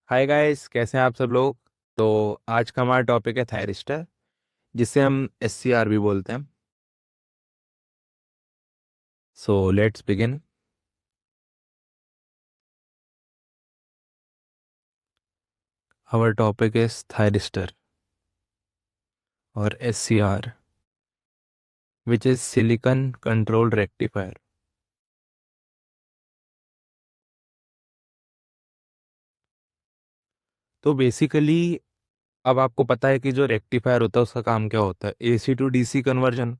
Hi guys, कैसे हैं आप सब लोग। तो आज का हमारा टॉपिक है थायरिस्टर, जिसे हम एससीआर भी बोलते हैं। So let's begin. Our topic is thyristor और SCR, which is silicon controlled rectifier. तो बेसिकली अब आपको पता है कि जो रेक्टिफायर होता है उसका काम क्या होता है, एसी टू डीसी कन्वर्जन।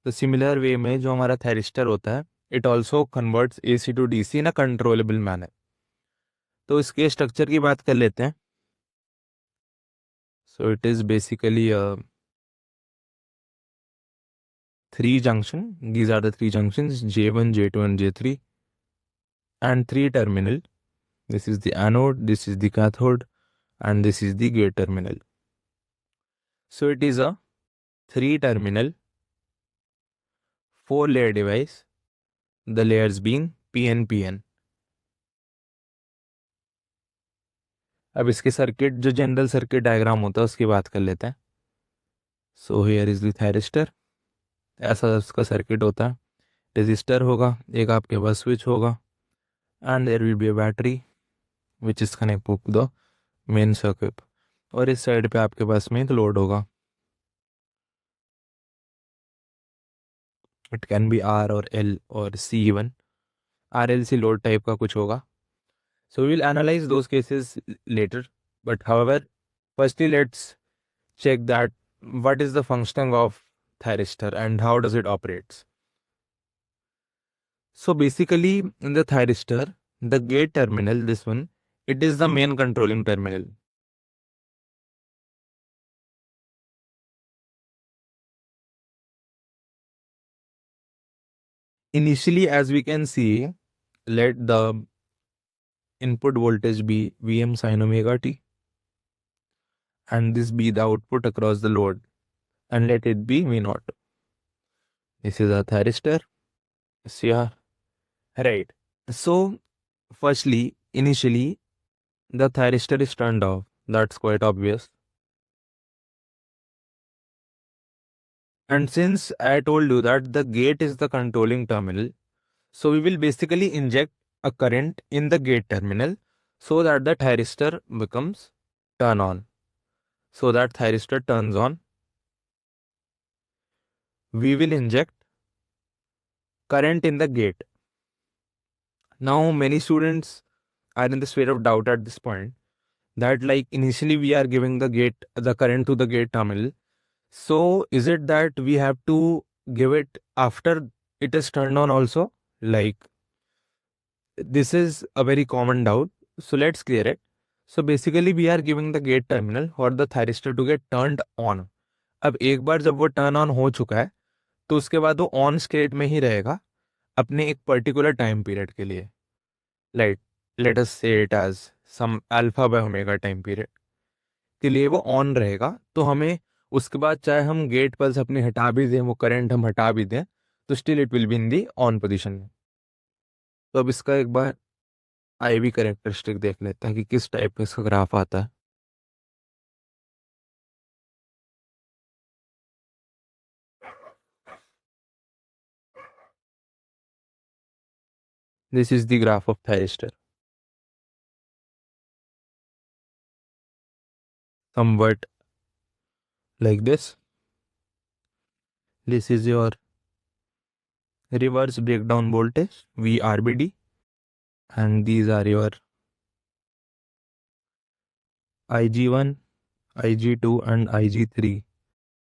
तो सिमिलर वे में जो हमारा थायरिस्टर होता है, it also converts AC to DC in a controllable manner. तो इसके स्ट्रक्चर की बात कर लेते हैं। So it is basically three junction. These are the three junctions: J1, J2, and J3, and three terminal. This is the anode, this is the cathode, and this is the gate terminal. So it is a three terminal, four layer device. The layers being PN PN. अब इसके circuit, जो general circuit diagram होता है, उसकी बात कर लेते हैं। So here is the thyristor. ऐसा उसका सर्किट होता है। रेजिस्टर होगा, एक आपके पास स्विच होगा, and there will be a battery which is connect to the main circuit. और इस साइड पे आपके पास में एक लोड होगा। इट कैन बी आर और एल और C even. R L C load type का कुछ होगा। So we will analyze those cases later, but however firstly let's check that what is the functioning of thyristor and how does it operates. So basically in the thyristor, the gate terminal, this one, it is the main controlling terminal. Initially, as we can see, let the input voltage be Vm sin omega t, and this be the output across the load, and let it be V naught. This is a thyristor. Yeah, right. So firstly, initially, the thyristor is turned off. That's quite obvious. And since I told you that the gate is the controlling terminal, so we will basically inject a current in the gate terminal so that the thyristor becomes turn on. So that thyristor turns on, we will inject current in the gate. Now many students are in the state of doubt at this point, that like initially we are giving the current to the gate terminal. So is it that we have to give it after it is turned on also? Like, this is a very common doubt. So let's clear it. So basically we are giving the gate terminal for the thyristor to get turned on. अब एक बार जब वो turn on हो चुका है, तो उसके बाद वो ऑन स्टेट में ही रहेगा अपने एक पर्टिकुलर टाइम पीरियड के लिए। Like let us say it as some alpha by omega time period के लिए वो ऑन रहेगा। तो हमें उसके बाद चाहे हम गेट पल्स अपनी हटा भी दें, वो करंट हम हटा भी दें, तो still it will be in the on position में। तो अब इसका एक बार आई वी करेक्टरिस्टिक देख लेते हैं कि किस टाइप का इसका ग्राफ आता है। This is the graph of thyristor, somewhat like this. This is your reverse breakdown voltage VRBD, and these are your IG1, IG2, and IG3.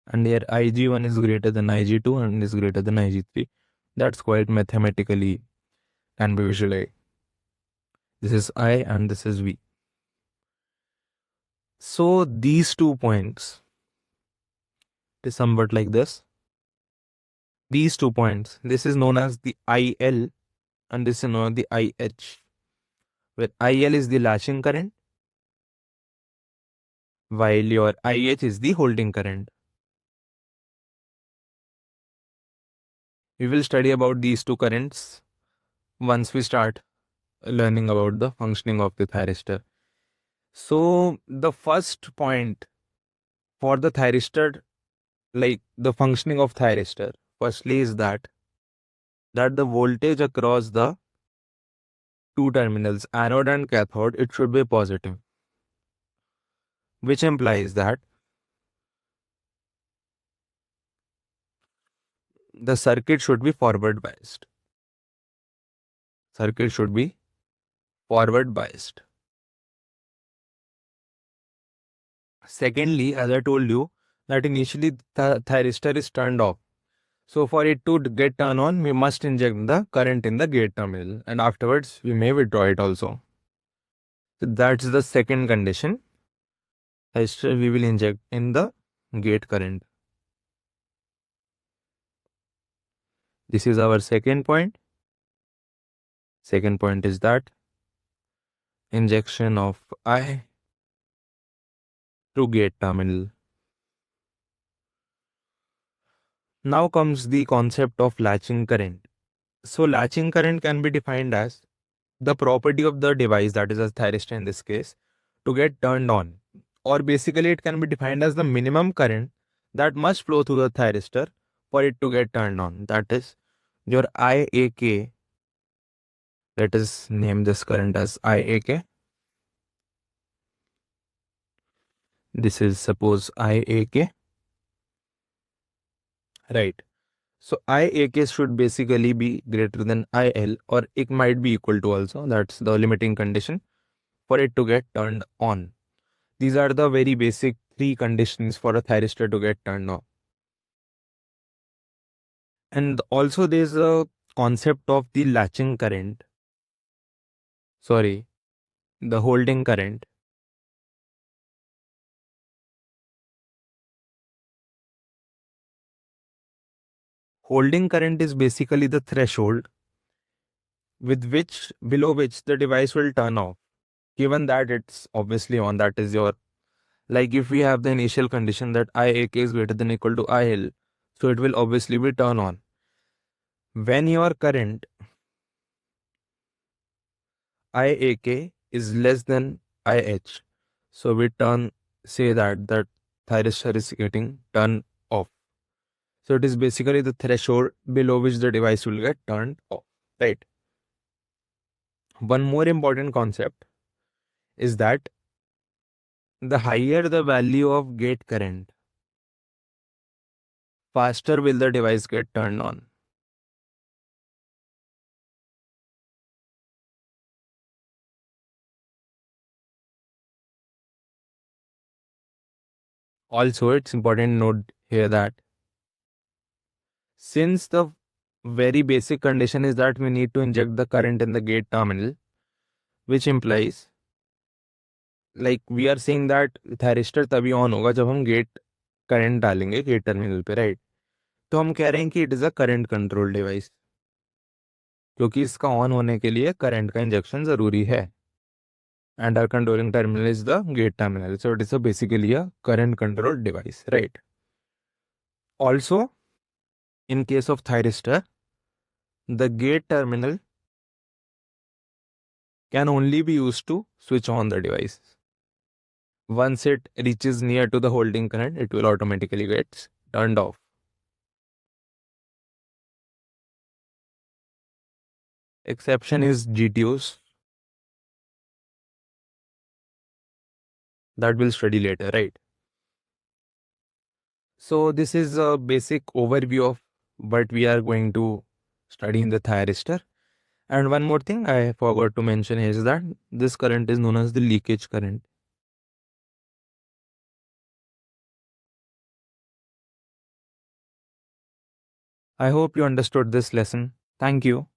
And here IG1 is greater than IG2 and is greater than IG3. That's quite mathematically can be visualized. This is I and this is V. So these 2 points is somewhat like this. These 2 points, this is known as the IL and this is known as the IH, where IL is the latching current while your IH is the holding current. We will study about these two currents once we start learning about the functioning of the thyristor. So the first point for the thyristor, like the functioning of thyristor, firstly is that the voltage across the two terminals, anode and cathode, it should be positive, which implies that the circuit should be forward biased. Circuit should be forward biased. Secondly, as I told you, that initially the thyristor is turned off. So for it to get turned on, we must inject the current in the gate terminal, and afterwards we may withdraw it also. So that's the second condition. Thyristor we will inject in the gate current. This is our second point. Second point is that injection of I through gate terminal. Now comes the concept of latching current. So latching current can be defined as the property of the device, that is a thyristor in this case, to get turned on. Or basically it can be defined as the minimum current that must flow through the thyristor for it to get turned on. That is your IAK. Let us name this current as IAK. This is suppose IAK. Right. So IAK should basically be greater than IL, or it might be equal to also. That's the limiting condition for it to get turned on. These are the very basic three conditions for a thyristor to get turned on. And also there's a concept of the latching current. Sorry, the holding current. Holding current is basically the threshold with which below which the device will turn off. Given that it's obviously on, that is your, like if we have the initial condition that IAK is greater than equal to IL, so it will obviously be turn on. When your current IAK is less than IH, so we say that thyristor is getting turned off. So it is basically the threshold below which the device will get turned off, right? One more important concept is that the higher the value of gate current, faster will the device get turned on. Also, it's important to note here that since the very basic condition is that we need to inject the current in the gate terminal, which implies like we are saying that thyristor तभी on होगा जब हम gate current डालेंगे gate terminal पे, right? तो हम कह रहे हैं कि it is a current control device, क्योंकि इसका ऑन होने के लिए करंट का इंजेक्शन जरूरी है. And our controlling terminal is the gate terminal, so it is basically a current controlled device, right? Also, in case of thyristor, the gate terminal can only be used to switch on the device. Once it reaches near to the holding current, it will automatically get turned off. Exception is GTOs. That will study later, right? So this is a basic overview of what we are going to study in the thyristor. And one more thing I forgot to mention is that this current is known as the leakage current. I hope you understood this lesson. Thank you.